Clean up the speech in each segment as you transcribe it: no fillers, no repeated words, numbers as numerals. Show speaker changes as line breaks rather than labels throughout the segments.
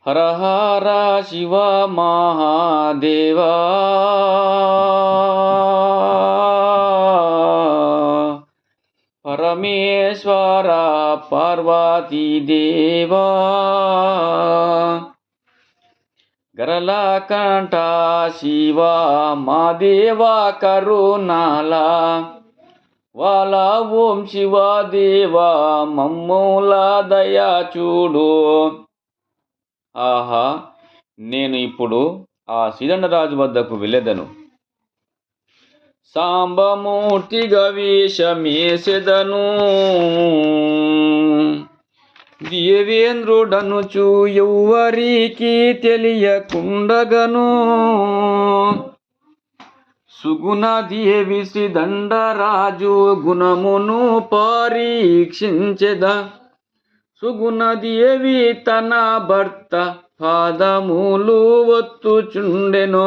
హర హర శివ మహాదేవా పరమేశ్వర పార్వతీ దేవా గరళకంఠ శివ మా దేవా కరుణాల వాల ఓం శివ దేవా మమ్ముల దయా చూడు. ఆహా, నేను ఇప్పుడు ఆ శ్రీదండరాజు వద్దకు వెళ్ళెదను. సాంబమూర్తిగా వేషమేసెదను, దేవేంద్రుడనుచు ఎవ్వరికి తెలియకుండగను. సుగుణ దేవి శ్రీదండరాజు గుణమును పరీక్షించెద. సుగుణదేవి తన భర్త పాదములు ఒత్తుచుండెను.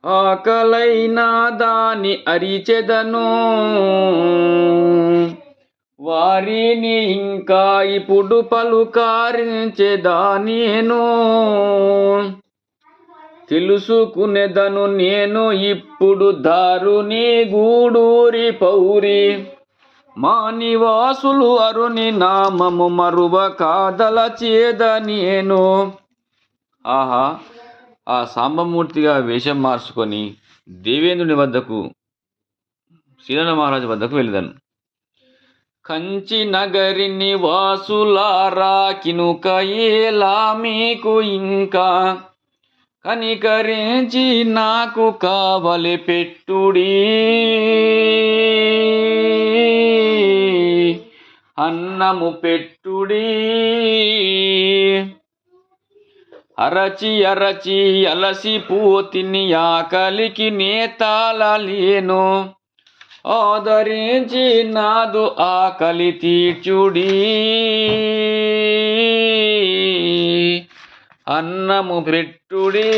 ఆకలైన దాని అరిచెదను, వారిని ఇంకా ఇప్పుడు పలుకారించెదా నేను. తెలుసుకునేదను నేను ఇప్పుడు దారుని గూడూరి పౌరి. మా నివాసులు అరుని నామము మరువ కాదలచేద నేను. ఆహా, ఆ సాంబమూర్తిగా వేషం మార్చుకొని దేవేంద్రుని వద్దకు, శ్రీరంగ మహారాజు వద్దకు వెళ్ళదను. కంచి నగరి నివాసులారా, కినుక ఎలా మీకు ఇంకా కనికరించి నాకు కావలి పెట్టుడి. అన్నము పెట్టుడి. అరచి అరచి అలసిపోతిని, ఆకలికి నేతాళలేను. ఆదరించి నాదు ఆకలి తీర్చుడి. అన్నము పెట్టుడి.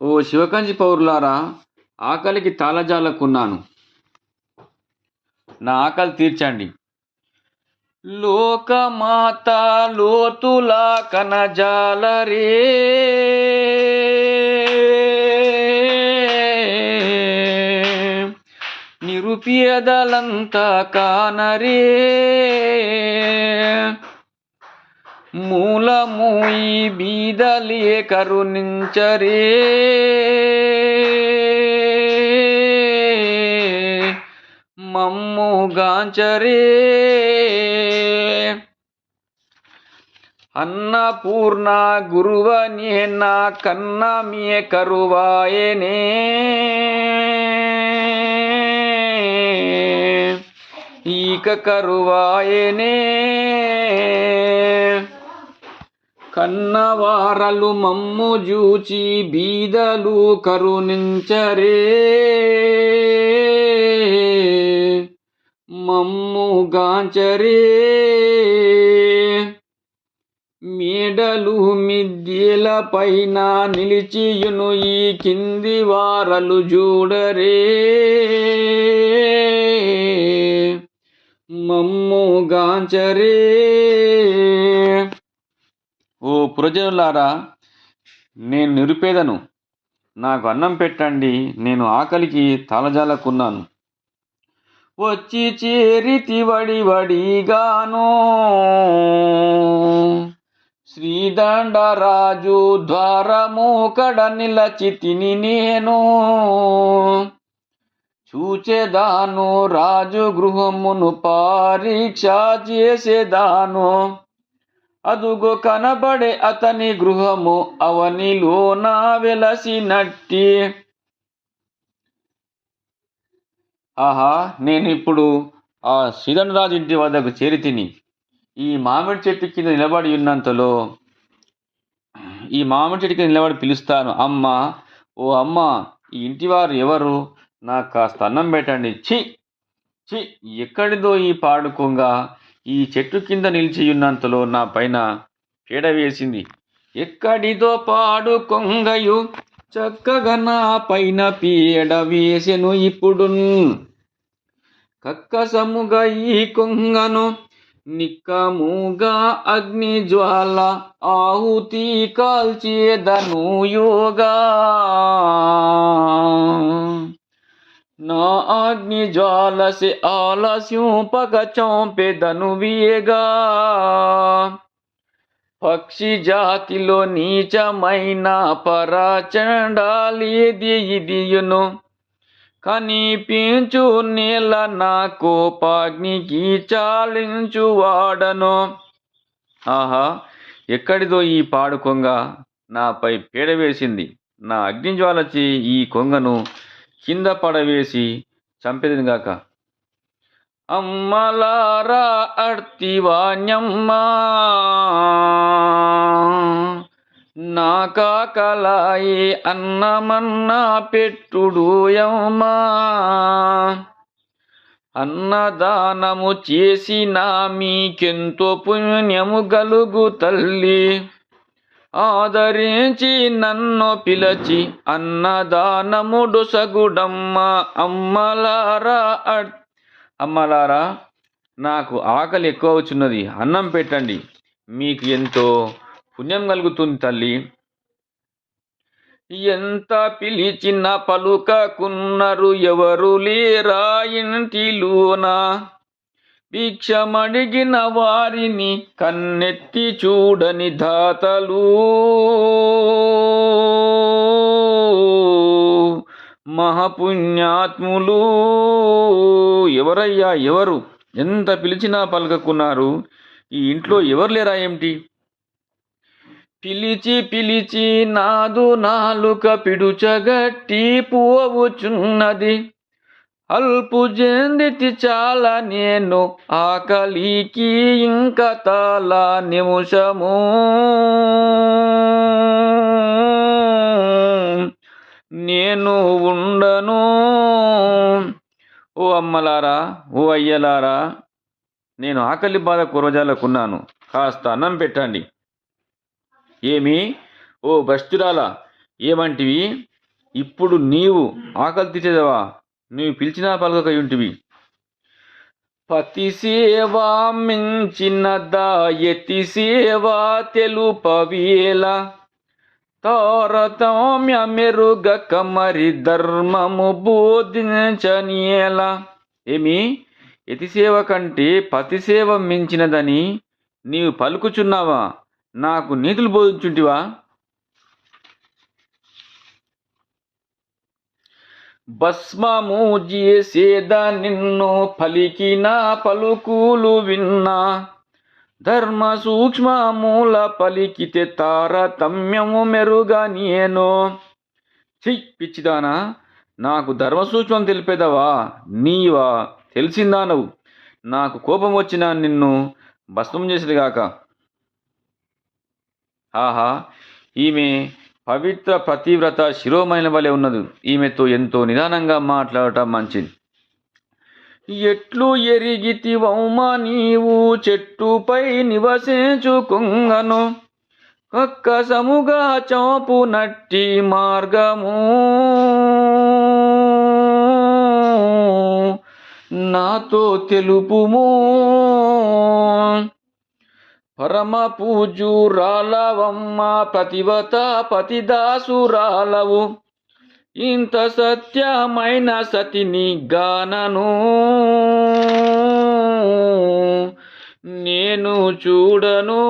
ఓ శివకంచి పౌరులారా, ఆకలికి తాళజాలకున్నాను, నా ఆకలి తీర్చండి. లోకమాత లోతులా కనజాలరే, నిరుపేదలంతా కానరే. మూలము ఈ బీదలే కరుణించరే. మమ్ముగాంచరే. అన్నపూర్ణ గురువనే నా కన్నమే కరువాయనే. ఈక కరువాయనే. కన్నవారలు మమ్ము జూచి బీదలు కరుణించరే. మమ్ముగాంచరే. మేడలు మిద్దెల పైన నిలిచియును ఈ కింది వారలు చూడరే. మమ్ముగాంచరే. ఓ పురజనులారా, నేను నిరుపేదను, నాకు అన్నం పెట్టండి, నేను ఆకలికి తాళజాలకున్నాను. వచ్చి చేరితి వడివడిగాను, శ్రీదండరాజు ద్వారము కడ నిలచితిని నేను. చూచెదాను రాజు గృహమును పరీక్ష చేసేదాను. అదుగో కనబడే అతని గృహము అవనిలోన వెలసినట్టి. ఆహా, నేను ఇప్పుడు ఆ శ్రీదండరాజు ఇంటి వద్దకు చేరితిని. ఈ మామిడి చెట్టు కింద నిలబడి ఉన్నంతలో ఈ మామిడి చెట్టు కింద నిలబడి పిలుస్తాను, అమ్మ, ఓ అమ్మ, ఈ ఇంటివారు ఎవరు? నాకు కాస్త అన్నం పెట్టండి. ఛీ ఛీ, ఎక్కడిదో ఈ పాడుకొంగ ఈ చెట్టు కింద నిలిచి ఉన్నంతలో నా పైన పీడ వేసింది. ఎక్కడిదో పాడు కొంగయు చక్కగా నా పైన పీడ వేసెను ఇప్పుడు. కక్కసముగా ఈ కొంగను నిక్కముగా అగ్ని జ్వాల ఆహుతి కాల్చేదను యోగా నా అగ్ని జ్వాల से ఆలస్యం పగ చంపెదను వియేగా పక్షి జాతిలో నీచమైన పరచండాలేది ఇదియును కనిపించు నేల నా కోపాగ్నికి చాలించు వాడను. ఆహా, ఎక్కడిదో ఈ పాడు కొంగ నాపై పీడ వేసింది. నా అగ్నిజ్వాలచి ఈ కొంగను కింద పడవేసి చంపేదిగాక. అమ్మలారా అర్తివాణ్యమ్మా నా కాకలాయి అన్నమన్నా పెట్టుడుయమ్మా అన్నదానము చేసిన మీకెంతో పుణ్యము గలుగు తల్లి ఆదరించి నన్ను పిలచి అన్నదానముడు సగుడమ్మ అమ్మలారా నాకు ఆకలి ఎక్కువ అవుతున్నది, అన్నం పెట్టండి, మీకు ఎంతో పుణ్యం కలుగుతుంది తల్లి. ఎంత పిలిచిన పలుకకున్నరు ఎవరు లేరా ఇంటిలోన భిక్షమడిగిన వారిని కన్నెత్తి చూడని దాతలు మహాపుణ్యాత్ములు ఎవరయ్యా ఎవరు? ఎంత పిలిచినా పలకకున్నారు, ఈ ఇంట్లో ఎవరు లేరా ఏమిటి? పిలిచి పిలిచి నాదు నాలుక పిడుచగట్టి పోవుచున్నది అల్పు చెందితి చాలా నేను ఆకలికి ఇంకా తాళ నిమిషము నేను ఉండను. ఓ అమ్మలారా, ఓ అయ్యలారా, నేను ఆకలి బాధ కురజాలకున్నాను, కాస్త అన్నం పెట్టండి. ఏమి ఓ భ్రష్టురాలా, ఏమంటివి? ఇప్పుడు నీవు ఆకలి తీర్చేదవా? నీవు పిలిచినా పలకయుంటివి. పతి సేవా మించిన దాయతి సేవా తెలుపవేల తారతమ్య మెరుగక మరి ధర్మము బోధించనేలా. ఏమి యతి సేవ కంటే పతి సేవ మించినదని నీవు పలుకుచున్నావా? నాకు నీతులు బోధించుంటివా? భస్మము చేసేద నిన్ను పలికిన పలుకులు విన్నా ధర్మ సూక్ష్మమూల పలికితే తారతమ్యము మెరుగా నేను. పిచ్చిదానా, నాకు ధర్మ సూక్ష్మం తెలిపేదవా? నీవా తెలిసిందానవు. నాకు కోపం వచ్చినా నిన్ను భస్మం చేసేదిగాక. ఆహా, ఈమె పవిత్ర పతివ్రత శిరోమైన వలె ఉన్నది. ఈమెతో ఎంతో నిదానంగా మాట్లాడటం మంచిది. ఎట్లు ఎరిగితివౌమా నీవు చెట్టుపై నివసించు కొంగను కక్కసముగా చంపు నట్టి మార్గము నాతో తెలుపుము. పరమ పూజురాలవమ్మ పతివత పతిదాసురాలవు ఇంత సత్యమైన సతిని గానను నేను చూడను.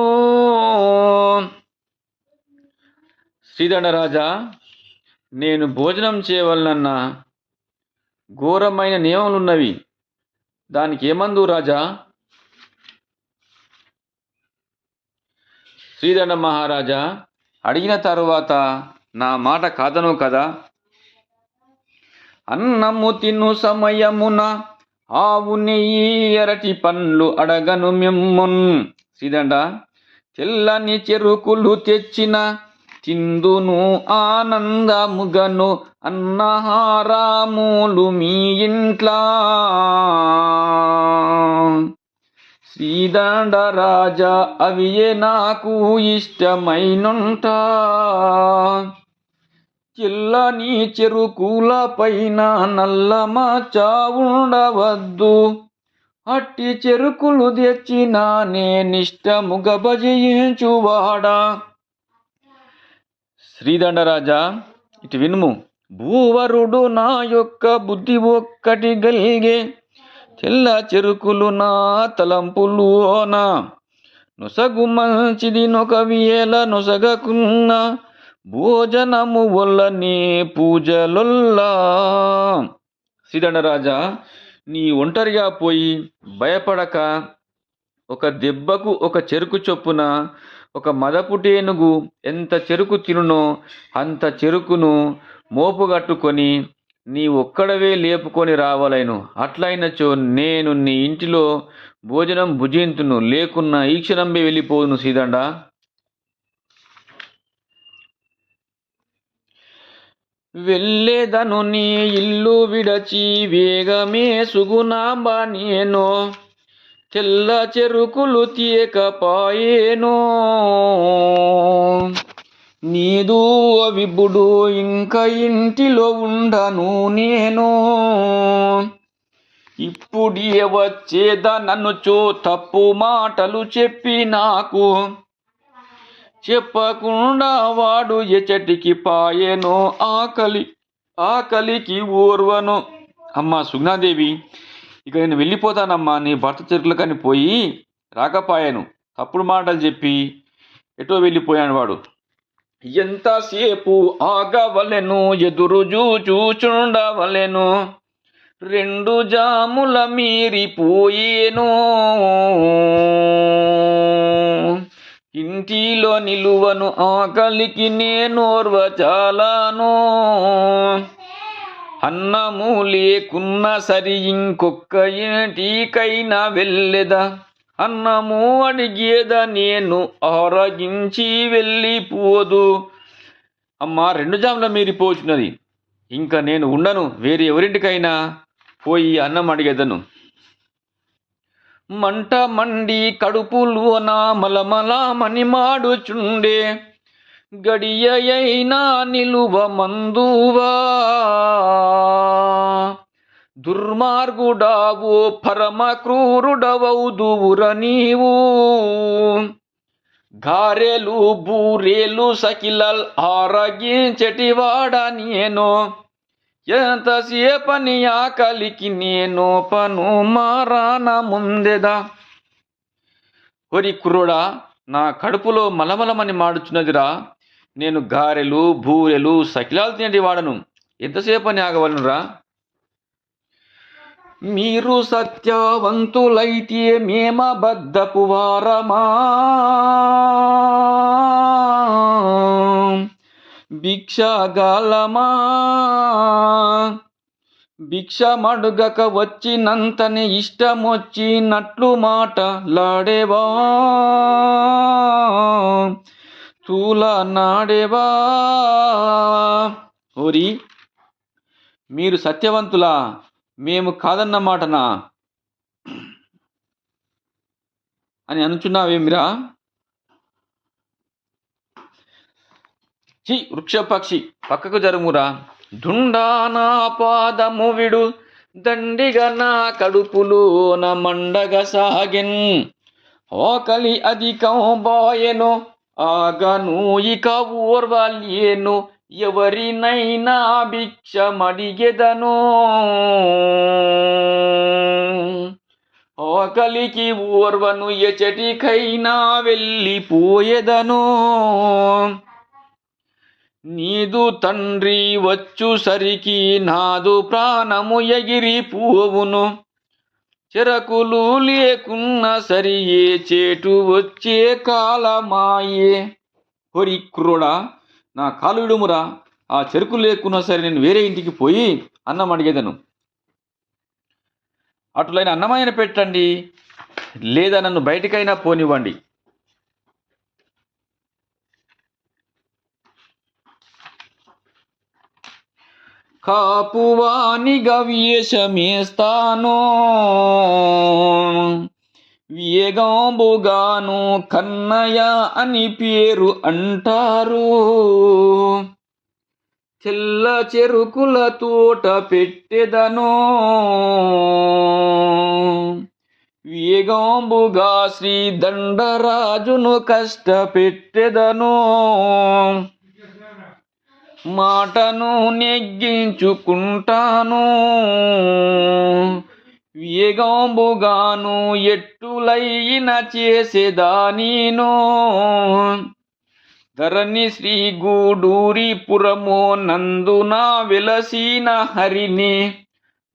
శ్రీదండరాజా, నేను భోజనం చేయవలనన్న ఘోరమైన నియమములున్నవి, దానికి ఏమందు రాజా? శ్రీదండ మహారాజా, అడిగిన తరువాత నా మాట కాదను కదా. అన్నము తిను సమయమున ఆవు నెయ్యి ఎరటి పండ్లు అడగను మిమ్మున్. శ్రీదండ, తెల్లని చెరుకులు తెచ్చిన తిందును ఆనందముగను అన్నహారాములు మీ ఇంట్లా. శ్రీదండ రాజా, అవియే నాకు ఇష్టమైనుంటా. చిల్లని చెరుకుల పైన నల్ల మచ్చ ఉండవద్దు, అట్టి చెరుకులు తెచ్చిన నేనిష్టముగ భజించువాడా. శ్రీదండరాజా ఇటు వినుము. భూవరుడు నా యొక్క బుద్ధి ఒక్కటి గల్గే, తెల్ల చెరుకులు నా తలంపులోన, నొసగు మంచిది నొకవేళ నొసగకున్న, భోజనము వల్లనే పూజలొల్లా. శ్రీదండరాజా, నీ ఒంటరిగా పోయి భయపడక ఒక దెబ్బకు ఒక చెరుకు చొప్పున ఒక మదపుటేనుగు ఎంత చెరుకు తినునో అంత చెరుకును మోపుగట్టుకొని నీ ఒక్కడవే లేపుకొని రావాలను. అట్లయినచో నేను నీ ఇంటిలో భోజనం భుజింతును, లేకున్నా ఈ క్షణంబే వెళ్ళిపోదును. సీదండ వెళ్ళేదను నీ ఇల్లు విడచి వేగమే సుగుణాంబ, నేను తెల్ల చెరుకులు తీయకపాయేనో. నీదు విభుడు ఇంక ఇంటిలో ఉండను నేను, ఇప్పుడే వచ్చేదా నన్నుచో తప్పు మాటలు చెప్పి నాకు, చెప్పకుండా వాడు ఎచటికి పాయెనో, ఆకలికి ఓర్వను. అమ్మా సుగ్నాదేవి, ఇక నేను వెళ్ళిపోతానమ్మా. నీ భర్త చెరుకులకని పోయి రాకపాయాను, తప్పుడు మాటలు చెప్పి ఎటో వెళ్ళిపోయాను వాడు. ఎంతసేపు ఆగవలెను, ఎదురు చూచుండవలెను, 2 జాముల మీరిపోయేను. ఇంటిలో నిలువను, ఆకలికి నేనోర్వచాలను, అన్నము లేకున్న సరి ఇంకొక్క ఇంటికైనా వెళ్ళేదా, అన్నము అడిగేదా నేను ఆరగించి వెళ్ళిపోదు. అమ్మా 2 జాముల మీరిపోచున్నది, ఇంకా నేను ఉండను, వేరే ఎవరింటికైనా పోయి అన్నం అడిగేదను. మంట మండి కడుపులోన మలమలమని మాడుచుండే, గడియ అయినా నిలువ మందువా. దుర్మార్గుడావో పరమ క్రూరుడవౌదువుర నీవు, గారెలు బూరేలు సకిలల్ ఆరగించెటివాడ నేను, ఎంతసేపని ఆకలికి నేను పను మారాన ముందెదా. ఒరి కుర్రోడా, నా కడుపులో మలమలమని మాడుచున్నదిరా, నేను గారెలు బూరెలు సకిలాలు తినేటి వాడను, ఎంతసేపని ఆగవలనురా. మీరు సత్యవంతులైతే మేమబద్ధపు వారమా, భిక్షగాలమా, భిక్షమడుగక వచ్చినంతనే ఇష్టమొచ్చినట్లు మాటలాడేవా, తూలనాడేవా. ఓరి, మీరు సత్యవంతులా, మేము కాదన్నమాటనా అని అనుచున్నావేమిరా. వృక్షపక్షి, పక్కకు జరుమురా. దుండానా పాదము విడు, దండిగా నా కడుపులోన మండగ సాగెన్, ఆకలి అధికం బాయెను, ఆగను ఇక ఓర్వలేను, ఎవరినైనా భిక్షమడిగెదను, ఆకలికి ఓర్వను, ఎచటికైనా వెళ్ళిపోయేదను. నీదు తండ్రి వచ్చుసరికి నాదు ప్రాణము ఎగిరిపోవును, చెరకులు లేకున్న సరి ఏ చేటు వచ్చే కాలమాయే. హొరి క్రోడా, నా కాలు విడుమురా, ఆ చెరుకు లేకున్నా సరే నేను వేరే ఇంటికి పోయి అన్నం అడిగేదను. అటులైన అన్నమైన పెట్టండి, లేదా నన్ను బయటికైనా పోనివ్వండి. కాపువానిగా వేషమేస్తాను, వేగంబుగాను కన్నయ్య అని పేరు అంటారు, తెల్ల చెరుకుల తోట పెట్టెదను, వేగంబుగా శ్రీదండరాజును కష్టపెట్టెదను, మాటను నెగ్గించుకుంటాను. వేగంబుగాను ఎట్టులైన చేసేదానిను, ధరణి శ్రీ గూడూరిపురము నందున వెలసిన హరిని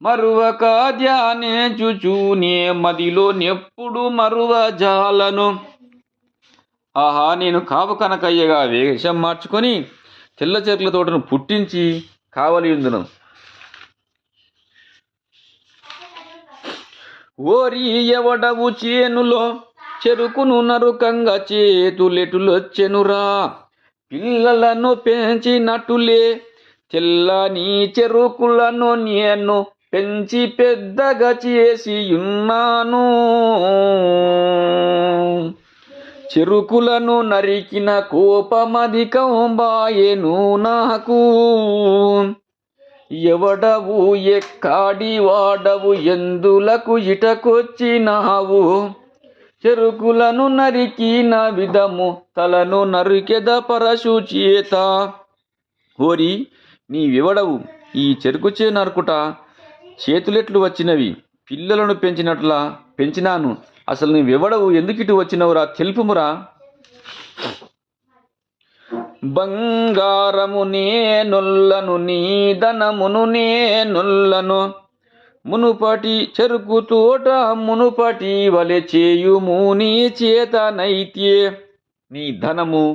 మరువక ధ్యానించుచూనే మదిలో నెప్పుడు మరువజాలను. ఆహా, నేను కాపు కనకయ్యగా వేషం మార్చుకొని తెల్ల చెరుకుల తోటను పుట్టించి కావలియుందును. ఓరి ఎవడవు చేనులో చెరుకును నరుకంగా చేతులెటులొచ్చెనురా, పిల్లలను పెంచినట్టులే తెల్లని చెరుకులను నేను పెంచి పెద్దగా చేసి ఉన్నాను. చెరుకులను నరికిన కోపమధికం బాయెను నాకు, ఎవడవు ఎక్కడి వాడవు ఎందులకు ఇటకొచ్చినావు, చెరుకులను నరికిన విధము తలను నరికెద పరశు చేత. ఓరి నీవెవడవు, ఈ చెరుకు చే నరుకుట చేతులెట్లు వచ్చినవి, పిల్లలను పెంచినట్లా పెంచినాను, అసలు నీవెవడవు, ఎందుకిటు వచ్చినవురా, తెలుపుమురా. బంగారము నేనొల్లను నీ ధనమును నేనొల్లను, మునుపటి చెరుకు తోట మునుపటి వలె చేయుము నీ చేతనైతే. నీ ధనము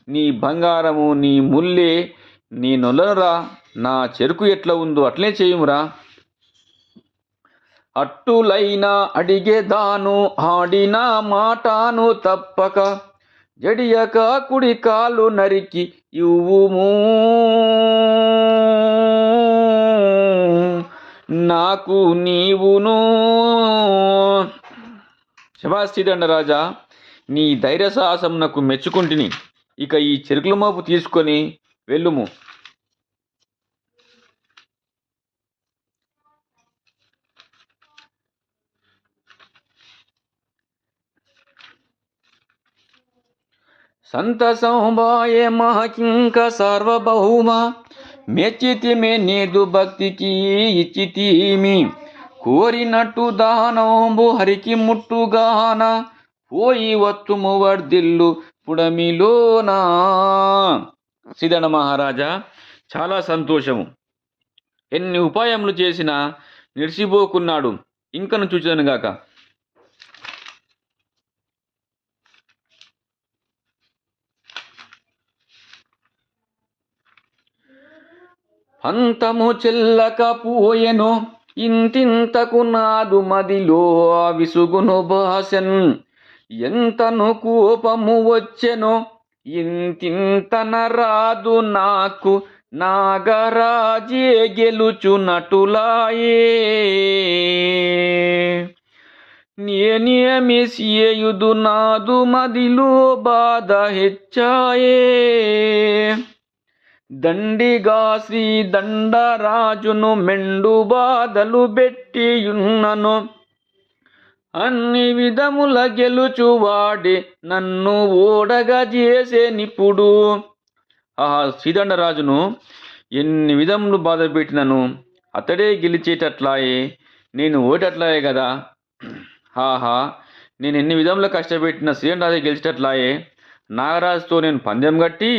నీ బంగారము నీ ముల్లే నేనొల్లనురా, నా చెరుకు ఎట్లా ఉందో అట్లే చేయుమురా. అట్టులైనా అడిగేదాను ఆడిన మాటాను తప్పక, జడియక కుడి కాలు నరికి ఇవ్వుము నాకు నీవును. శభాశ్రీదండరాజా, నీ ధైర్య సాహసమునకు మెచ్చుకుంటుని, ఇక ఈ చెరుకుల మోపు తీసుకొని వెళ్ళుము. సంతసం బాయే మాకింక సార్వభౌమ, మెచ్చితిమే నేదు భక్తికి ఇచ్చితీమి, కోరినట్టు దానంబు హరికి ముట్టుగాన పోయి వత్తుము వర్ధిల్లు పుడమిలోనా. శ్రీదండ మహారాజా, చాలా సంతోషము. ఎన్ని ఉపాయములు చేసినా నిడిసిపోకున్నాడు, ఇంకను చూచనుగాక. అంతము చెల్లకపోయెను ఇంతింతకు నాదు మదిలో విసుగును భాసన్, ఎంతను కోపము వచ్చెను ఇంతింతన రాదు నాకు, నాగరాజే గెలుచునటులాయే. నేనేమి సేయుదు నాదు మదిలో బాధ హెచ్చాయే, దండిగా శ్రీ దండరాజును మెండు బాధలు బెట్టియున్నను, అన్ని విధముల గెలుచువాడే నన్ను ఓడగా చేసేనిప్పుడు. శ్రీదండరాజును ఎన్ని విధములు బాధ పెట్టినను అతడే గెలిచేటట్లాయే, నేను ఓటట్లాయే కదా. ఆహా, నేను ఎన్ని విధముల కష్టపెట్టిన శ్రీదండరాజే గెలిచేటట్లాయే, నాగరాజుతో నేను పందెం కట్టి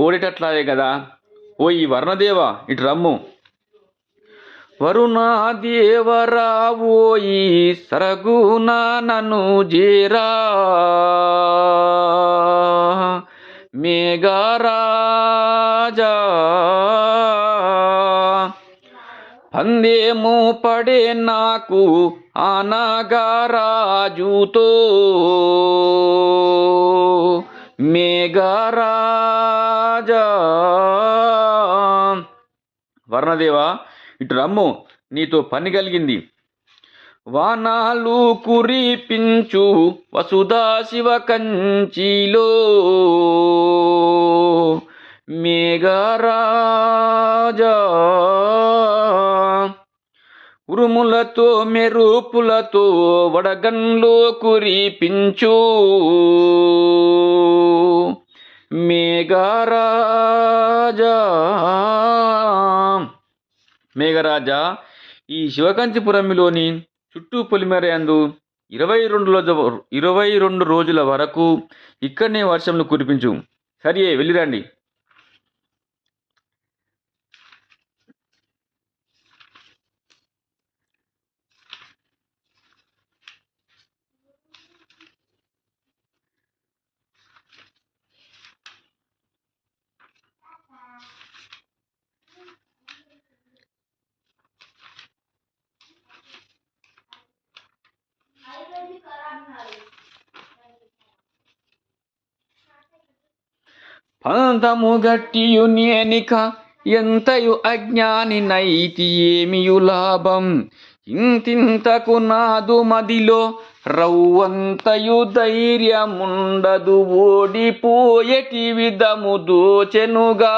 ఓడేటట్లాయే కదా. ఓ ఈ వర్ణదేవ ఇటు రమ్ము. వరుణాదేవరావోయి సరగున నన్ను జేరా, మేఘరాజా పందేము పడే నాకు అనగరాజుతో, మేఘరాజా. వర్ణదేవా ఇటు రమ్ము, నీతో పని కలిగింది. వానాలు కురిపించు వసుధా శివ కంచిలో, మేఘరాజా ఉరుములతో మెరుపులతో వడగండ్లు కురిపించు మేఘరాజా. మేఘరాజా, ఈ శివకంచిపురమిలోని చుట్టూ పొలిమేరయందు 22 రోజుల వరకు ఇక్కడనే వర్షంలు కురిపించు. సరే, వెళ్ళిరండి. పంతము గట్టియు నేనిక ఎంతయు అజ్ఞాని నైతి ఏమియు లాభం. ఇంతింతకు నాదు మదిలో రవ్వంతయు ధైర్యముండదు. ఓడిపోయేటి విధము దోచెనుగా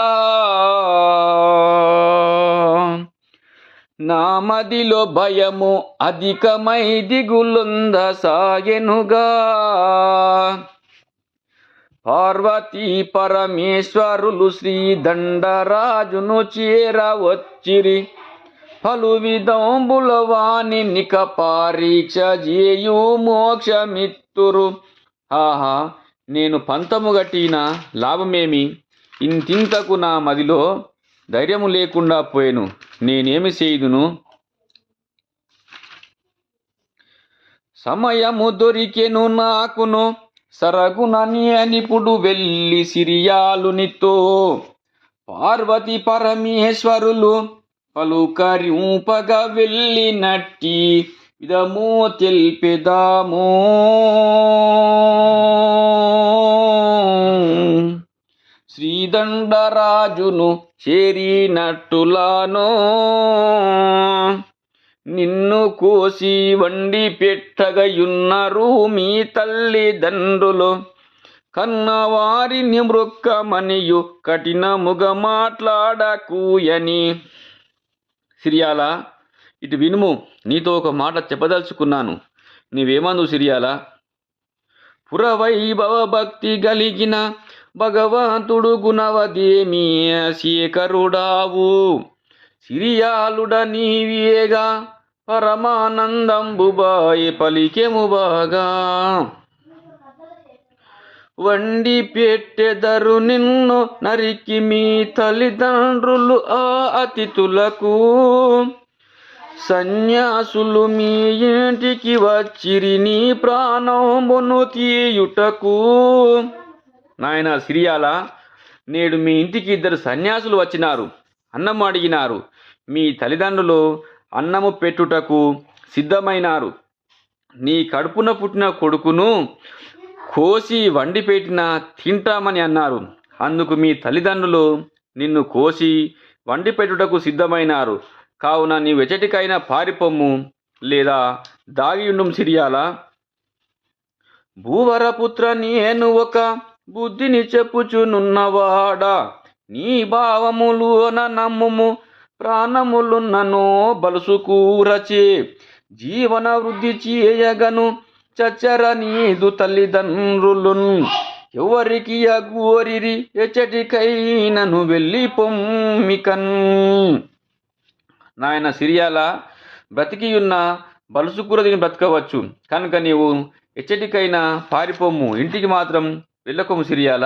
నా మదిలో భయము అధికమై దిగులుంద సాగెనుగా. పార్వతీ పరమేశ్వరులు శ్రీదండరాజును చేరవచ్చిరి. పలు విధంబుల వాణి నిక పరీక్ష చేయు మోక్షమిత్తురు. ఆహా, నేను పంతము గట్టిన లాభమేమి? ఇంతింతకు నా మదిలో ధైర్యము లేకుండా పోయేను. నేనేమి చేయుదును? సమయము దొరికెను నాకును సరగునని అనిపుడు వెళ్ళి సిరియాలునితో పార్వతి పరమేశ్వరులు పలుకరింపగా వెళ్ళినట్టి విధము తెల్పెదాము. శ్రీదండరాజును చేరినట్టులానో నిన్ను కోసి వండి పెట్టగయున్నారు మీ తల్లిదండ్రులు. కన్నవారిని మృక్కమనియు కఠినముగ మాట్లాడకూయని. సిరియాల, ఇటు వినుము, నీతో ఒక మాట చెప్పదలుచుకున్నాను. నీవేమందు సిరియాల? పురవైభవ భక్తి కలిగిన భగవంతుడు గుణవదేమి శేఖరుడావు. సిరియాలుడ నీవేగా పరమానందంబుబాయ్ పలికెము బాగా. వండి పెట్టెదరు నిన్ను నరికి మీ తల్లిదండ్రులు ఆ అతిథులకు. సన్యాసులు మీ ఇంటికి వచ్చిరి నీ ప్రాణమును తీయుటకు. నాయన సిరియాల, నేడు మీ ఇంటికి 2 సన్యాసులు వచ్చినారు. అన్నం అడిగినారు. మీ తల్లిదండ్రులు అన్నము పెట్టుటకు సిద్ధమైనారు. నీ కడుపున పుట్టిన కొడుకును కోసి వండి పెట్టిన తింటామని అన్నారు. అందుకు మీ తల్లిదండ్రులు నిన్ను కోసి వండి పెట్టుటకు సిద్ధమైనారు. కావున నీవు ఎచ్చటికైనా పారిపోమ్ము, లేదా దాగియుండుం సిరియాల. భూవరపుత్ర, నేను ఒక బుద్ధిని చెప్పుచునున్నవాడా. నీ భావములున నమ్ముము, ప్రాణములున్నను బలుసుకూరచే జీవన వృద్ధి చేయగను చచ్చర నీదు తల్లిదండ్రులున్. ఎవరికి అగోరిరి ఎచ్చటికైనను వెళ్ళి పొమ్మికన్. నాయన సిరియాల, బ్రతికియున్న బలుసుకూర తిని బ్రతకవచ్చు. కనుక నీవు ఎచ్చటికైనా పారిపోము, ఇంటికి మాత్రం వెళ్ళకొము సిరియాల.